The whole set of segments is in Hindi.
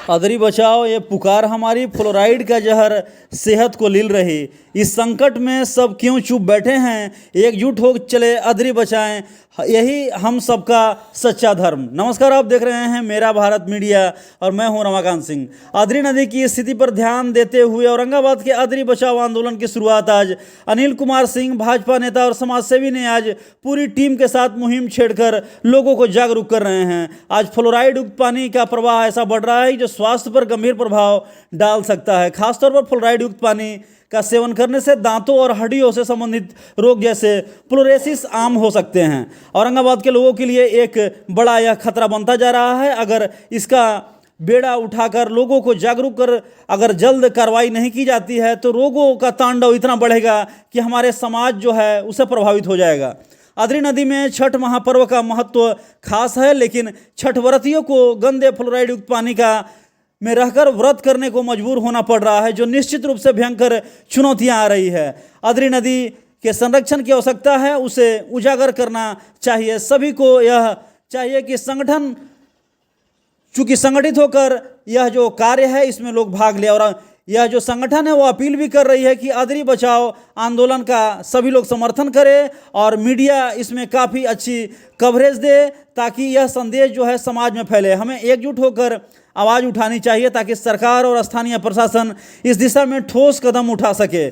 अदरी बचाओ ये पुकार हमारी, फ्लोराइड का जहर सेहत को लील रही। इस संकट में सब क्यों चुप बैठे हैं, एकजुट हो चले अदरी बचाएं, यही हम सबका सच्चा धर्म। नमस्कार, आप देख रहे हैं मेरा भारत मीडिया और मैं हूं रमाकांत सिंह। अदरी नदी की स्थिति पर ध्यान देते हुए औरंगाबाद के अदरी बचाओ आंदोलन की शुरुआत आज अनिल कुमार सिंह, भाजपा नेता और समाजसेवी ने आज पूरी टीम के साथ मुहिम छेड़कर लोगों को जागरूक कर रहे हैं। आज फ्लोराइड युक्त पानी का प्रवाह ऐसा बढ़ रहा है जो स्वास्थ्य पर गंभीर प्रभाव डाल सकता है। खासतौर पर फ्लोराइड युक्त पानी का सेवन करने से दांतों और हड्डियों से संबंधित रोग जैसे फ्लोरोसिस आम हो सकते हैं। औरंगाबाद के लोगों के लिए एक बड़ा यह खतरा बनता जा रहा है। अगर इसका बेड़ा उठाकर लोगों को जागरूक कर अगर जल्द कार्रवाई नहीं की जाती है तो रोगों का तांडव इतना बढ़ेगा कि हमारे समाज जो है उसे प्रभावित हो जाएगा। अदरी नदी में छठ महापर्व का महत्व खास है, लेकिन छठ व्रतियों को गंदे फ्लोराइड युक्त पानी का में रहकर व्रत करने को मजबूर होना पड़ रहा है, जो निश्चित रूप से भयंकर चुनौतियां आ रही है। अदरी नदी के संरक्षण की आवश्यकता है, उसे उजागर करना चाहिए। सभी को यह चाहिए कि चूंकि संगठित होकर यह जो कार्य है इसमें लोग भाग ले, और यह जो संगठन है वो अपील भी कर रही है कि अदरी बचाओ आंदोलन का सभी लोग समर्थन करें और मीडिया इसमें काफ़ी अच्छी कवरेज दे, ताकि यह संदेश जो है समाज में फैले। हमें एकजुट होकर आवाज़ उठानी चाहिए ताकि सरकार और स्थानीय प्रशासन इस दिशा में ठोस कदम उठा सके।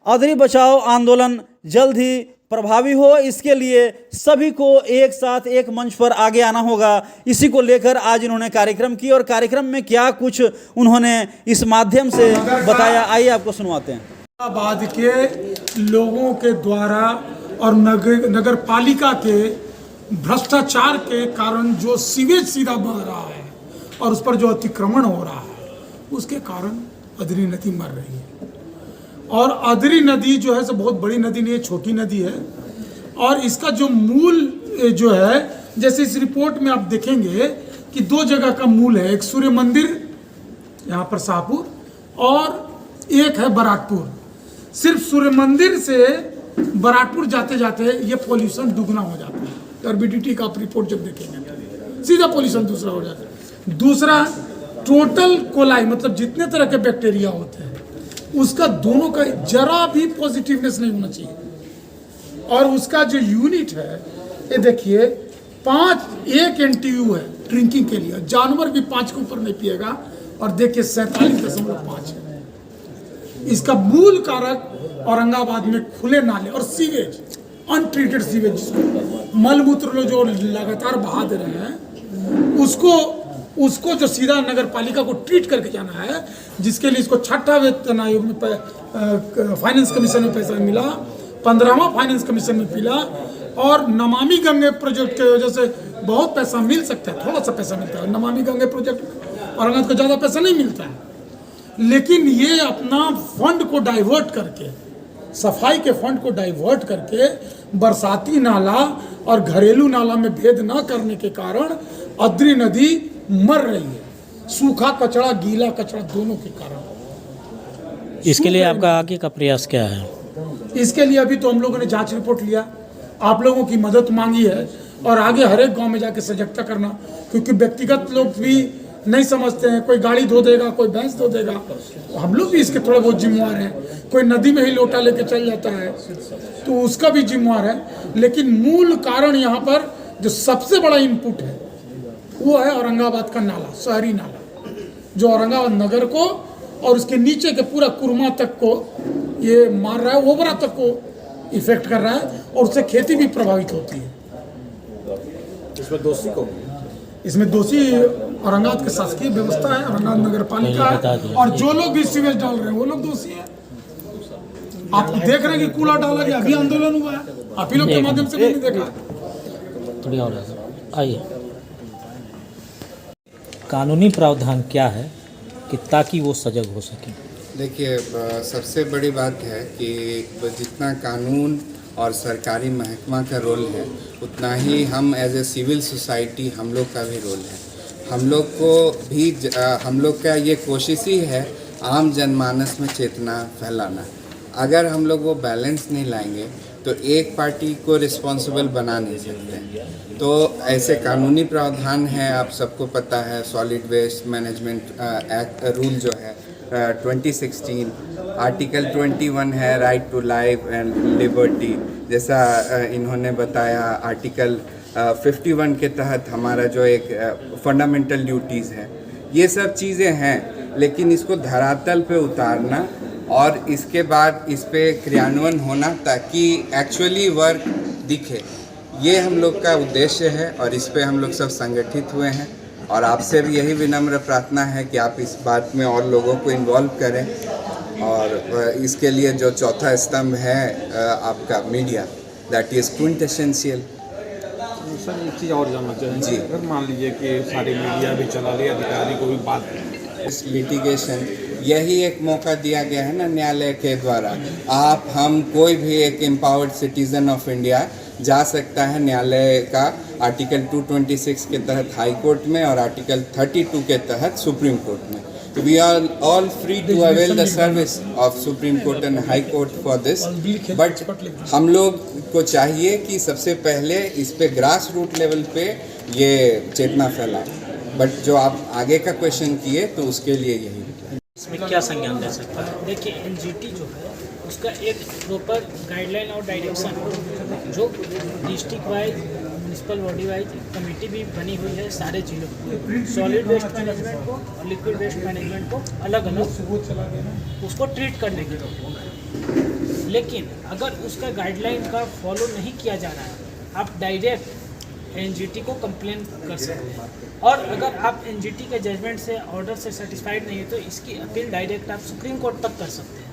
अदरी बचाओ आंदोलन जल्द ही प्रभावी हो, इसके लिए सभी को एक साथ एक मंच पर आगे आना होगा। इसी को लेकर आज इन्होंने कार्यक्रम की और कार्यक्रम में क्या कुछ उन्होंने इस माध्यम से बताया, आइए आपको सुनवाते हैं। औरंगाबाद के लोगों के द्वारा और नगर पालिका के भ्रष्टाचार के कारण जो सीवेज सीधा बह रहा है और उस पर जो अतिक्रमण हो रहा है, उसके कारण अदरी नदी मर रही है। और अदरी नदी जो है सो बहुत बड़ी नदी नहीं है, छोटी नदी है। और इसका जो मूल जो है, जैसे इस रिपोर्ट में आप देखेंगे कि दो जगह का मूल है, एक सूर्य मंदिर यहाँ पर शाहपुर और एक है बराटपुर। सिर्फ सूर्य मंदिर से बराटपुर जाते जाते ये पोल्यूशन दुगना हो जाता है। RBDT का आप रिपोर्ट जब देखेंगे सीधा पोल्यूशन दूसरा हो जाता है। दूसरा टोटल कोलाई, मतलब जितने तरह के बैक्टीरिया होते हैं उसका दोनों का जरा भी पॉजिटिवनेस नहीं होना चाहिए। और उसका जो यूनिट है ये देखिए 1 NTU है ड्रिंकिंग के लिए, जानवर भी 5 के ऊपर नहीं पिएगा। और देखिए 47.5 है। इसका मूल कारक औरंगाबाद में खुले नाले और सीवेज, अनट्रीटेड सीवेज, जिसको मलमूत्र जो लगातार बहा दे रहे हैं, उसको जो सीधा नगर पालिका को ट्रीट करके जाना है, जिसके लिए इसको 6ठा वेतन आयोग में फाइनेंस कमीशन में पैसा मिला, 15वां फाइनेंस कमीशन में मिला। और नमामि गंगे प्रोजेक्ट की वजह से बहुत पैसा मिल सकता है, थोड़ा सा पैसा मिलता है नमामि गंगे प्रोजेक्ट में, औरंगाबाद को ज़्यादा पैसा नहीं मिलता है। लेकिन ये अपना फंड को डाइवर्ट करके, सफाई के फंड को डाइवर्ट करके बरसाती नाला और घरेलू नाला में भेद न करने के कारण अदरी नदी मर रही है। सूखा कचरा, गीला कचरा दोनों के कारण। इसके लिए आपका आगे का प्रयास क्या है? इसके लिए अभी तो हम लोगों ने जांच रिपोर्ट लिया, आप लोगों की मदद मांगी है और आगे हर एक गांव में जाके सजगता करना, क्योंकि व्यक्तिगत लोग भी नहीं समझते हैं। कोई गाड़ी धो देगा, कोई भैंस धो देगा, हम लोग भी इसके थोड़े बहुत जिम्मेवार हैं। कोई नदी में ही लोटा लेके चल जाता है तो उसका भी जिम्मेवार है। लेकिन मूल कारण यहाँ पर जो सबसे बड़ा इनपुट है वो है औरंगाबाद का नाला, शहरी नाला, जो औरंगाबाद नगर को और उसके नीचे के पूरा कुरमा तक को ये मार रहा है, ओबरा तक को इफेक्ट कर रहा है और उससे खेती भी प्रभावित होती है। इसमें दोषी औरंगाबाद के शासकीय व्यवस्था है, औरंगाबाद नगर पालिका है, और जो लोग भी सीवेज डाल रहे हैं वो लोग दोषी हैं। आप देख रहे हैं कि कूड़ा डाला गया, अभी आंदोलन हुआ है, आप ही लोग के माध्यम से भी नहीं देखा। थोड़ी और आइए, कानूनी प्रावधान क्या है कि ताकि वो सजग हो सके? देखिए, सबसे बड़ी बात है कि जितना कानून और सरकारी महकमा का रोल है उतना ही हम एज ए सिविल सोसाइटी हम लोग का भी रोल है। हम लोग का ये कोशिश ही है आम जनमानस में चेतना फैलाना। अगर हम लोग वो बैलेंस नहीं लाएंगे तो एक पार्टी को रिस्पॉन्सिबल बना नहीं सकते। तो ऐसे कानूनी प्रावधान हैं, आप सबको पता है, solid waste management act rule जो है 2016, आर्टिकल 21 है right to life and liberty, जैसा इन्होंने बताया आर्टिकल 51 के तहत हमारा जो एक फंडामेंटल ड्यूटीज़ है, ये सब चीज़ें हैं, लेकिन इसको धरातल पे उतारना और इसके बाद इस पे क्रियान्वयन होना ताकि एक्चुअली वर्क दिखे, ये हम लोग का उद्देश्य है और इस पे हम लोग सब संगठित हुए हैं। और आपसे भी यही विनम्र प्रार्थना है कि आप इस बात में और लोगों को इन्वॉल्व करें। और इसके लिए जो चौथा स्तंभ है आपका media, that is quintessential. Sir एक चीज़ और जानना चाहेंगे जी। अगर मान लीजिए कि सारी मीडिया भी चला ले, अधिकारी को भी बात इस लिटिगेशन यही एक मौका दिया गया है ना न्यायालय के द्वारा, आप हम कोई भी एक एम्पावर्ड सिटीजन ऑफ इंडिया जा सकता है न्यायालय का आर्टिकल 226 के तहत हाई कोर्ट में और आर्टिकल 32 के तहत सुप्रीम कोर्ट में। तो we are all free to avail the service of Supreme Court and High Court for this, but हम लोग को चाहिए कि सबसे पहले इस पे ग्रास रूट लेवल पे ये चेतना फैलाए। बट जो आप आगे का क्वेश्चन किए तो उसके लिए यही इसमें क्या संज्ञान ले सकता है? देखिए एनजीटी जो है उसका एक प्रॉपर गाइडलाइन और डायरेक्शन जो district wise municipal body wise committee भी बनी हुई है सारे जिलों में, सॉलिड वेस्ट मैनेजमेंट को और लिक्विड वेस्ट मैनेजमेंट को अलग अलग उसको ट्रीट करने के लिए। लेकिन अगर उसका गाइडलाइन का फॉलो नहीं किया जा रहा है, आप डायरेक्ट एनजीटी को कंप्लेन कर सकते हैं। और अगर आप एनजीटी के जजमेंट से ऑर्डर से सेटिस्फाइड नहीं है तो इसकी अपील डायरेक्ट आप सुप्रीम कोर्ट तक कर सकते हैं।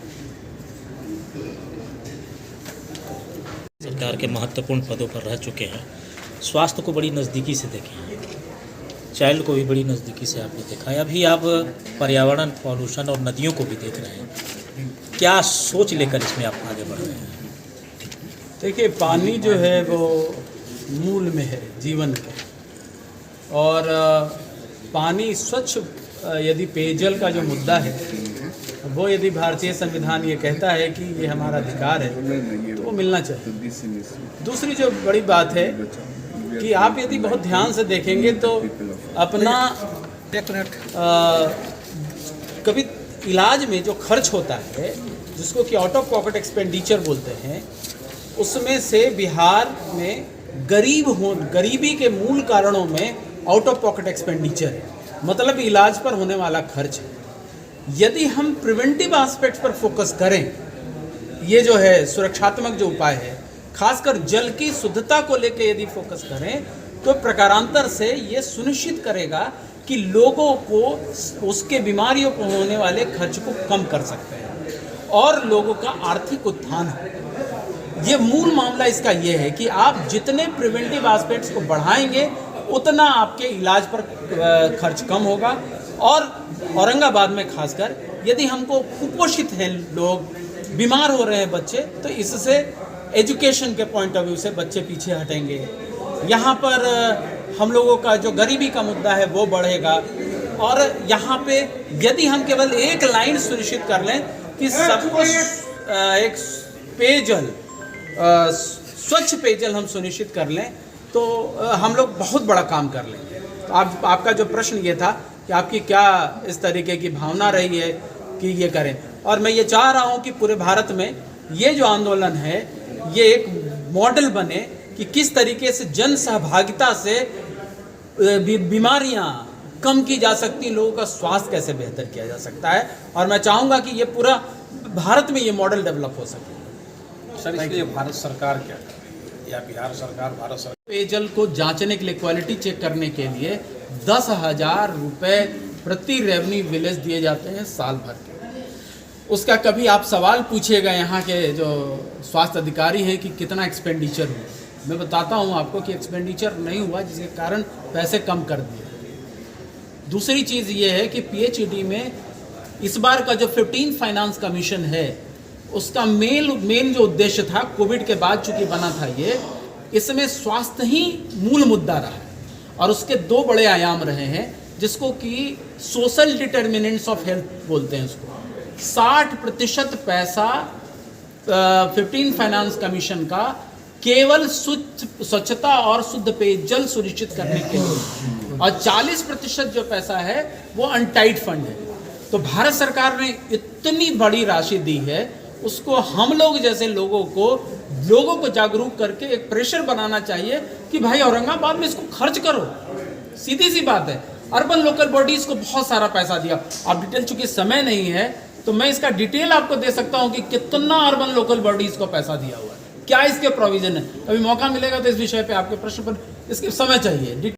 सरकार के महत्वपूर्ण पदों पर रह चुके हैं, स्वास्थ्य को बड़ी नज़दीकी से देखें, चाइल्ड को भी बड़ी नज़दीकी से आपने देखा है, अभी आप पर्यावरण, पॉल्यूशन और नदियों को भी देख रहे हैं। क्या सोच लेकर इसमें आप आगे बढ़ रहे हैं? देखिए पानी जो है वो मूल में है जीवन के, और पानी स्वच्छ यदि पेयजल का जो मुद्दा है वो यदि भारतीय संविधान ये कहता है कि ये हमारा अधिकार है तो वो मिलना चाहिए। दूसरी जो बड़ी बात है कि आप यदि बहुत ध्यान से देखेंगे तो अपना कभी इलाज में जो खर्च होता है जिसको कि आउट ऑफ पॉकेट एक्सपेंडिचर बोलते हैं, उसमें से बिहार में गरीबी के मूल कारणों में आउट ऑफ पॉकेट एक्सपेंडिचर है, मतलब इलाज पर होने वाला खर्च है। यदि हम प्रिवेंटिव एस्पेक्ट्स पर फोकस करें, ये जो है सुरक्षात्मक जो उपाय है, खासकर जल की शुद्धता को लेकर यदि फोकस करें तो प्रकारांतर से ये सुनिश्चित करेगा कि लोगों को उसके बीमारियों को होने वाले खर्च को कम कर सकते हैं और लोगों का आर्थिक उत्थान है। ये मूल मामला इसका ये है कि आप जितने प्रिवेंटिव एस्पेक्ट्स को बढ़ाएंगे उतना आपके इलाज पर खर्च कम होगा। और औरंगाबाद में खासकर यदि हमको कुपोषित हैं लोग, बीमार हो रहे हैं बच्चे, तो इससे एजुकेशन के पॉइंट ऑफ व्यू से बच्चे पीछे हटेंगे। यहाँ पर हम लोगों का जो गरीबी का मुद्दा है वो बढ़ेगा। और यहाँ पे यदि हम केवल एक लाइन सुनिश्चित कर लें कि सबको एक पेयजल, स्वच्छ पेयजल हम सुनिश्चित कर लें तो हम लोग बहुत बड़ा काम कर लेंगे। तो आपका जो प्रश्न ये था कि आपकी क्या इस तरीके की भावना रही है कि ये करें, और मैं ये चाह रहा हूँ कि पूरे भारत में ये जो आंदोलन है ये एक मॉडल बने कि किस तरीके से जन सहभागिता से बीमारियाँ कम की जा सकती, लोगों का स्वास्थ्य कैसे बेहतर किया जा सकता है। और मैं चाहूँगा कि ये पूरा भारत में ये मॉडल डेवलप हो सके। सर इसलिए भारत सरकार क्या कर रही है या बिहार सरकार, भारत सरकार पेयजल को जांचने के लिए, क्वालिटी चेक करने के लिए 10,000 रुपये प्रति रेवेन्यू विलेज दिए जाते हैं साल भर के। उसका कभी आप सवाल पूछिएगा यहाँ के जो स्वास्थ्य अधिकारी हैं कि कितना एक्सपेंडिचर हुआ, मैं बताता हूँ आपको कि एक्सपेंडिचर नहीं हुआ, जिसके कारण पैसे कम कर दिए। दूसरी चीज़ ये है कि पीएचईडी में इस बार का जो 15 फाइनेंस कमीशन है उसका मेन जो उद्देश्य था, कोविड के बाद चूंकि बना था ये, इसमें स्वास्थ्य ही मूल मुद्दा रहा है और उसके दो बड़े आयाम रहे हैं जिसको कि सोशल डिटर्मिनेंट्स ऑफ हेल्थ बोलते हैं। उसको 60% पैसा 15 फाइनेंस कमीशन का केवल स्वच्छता और शुद्ध पेयजल सुनिश्चित करने के लिए, और 40% जो पैसा है वो अनटाइड फंड है। तो भारत सरकार ने इतनी बड़ी राशि दी है, उसको हम लोग जैसे लोगों को जागरूक करके एक प्रेशर बनाना चाहिए कि भाई औरंगाबाद में इसको खर्च करो। सीधी सी बात है। अर्बन लोकल बॉडीज को बहुत सारा पैसा दिया। आप डिटेल, चूंकि समय नहीं है तो मैं इसका डिटेल आपको दे सकता हूं कि कितना अर्बन लोकल बॉडीज को पैसा दिया हुआ है, क्या इसके प्रोविजन है। अभी मौका मिलेगा तो इस विषय पे आपके प्रश्न पर इसके समय चाहिए,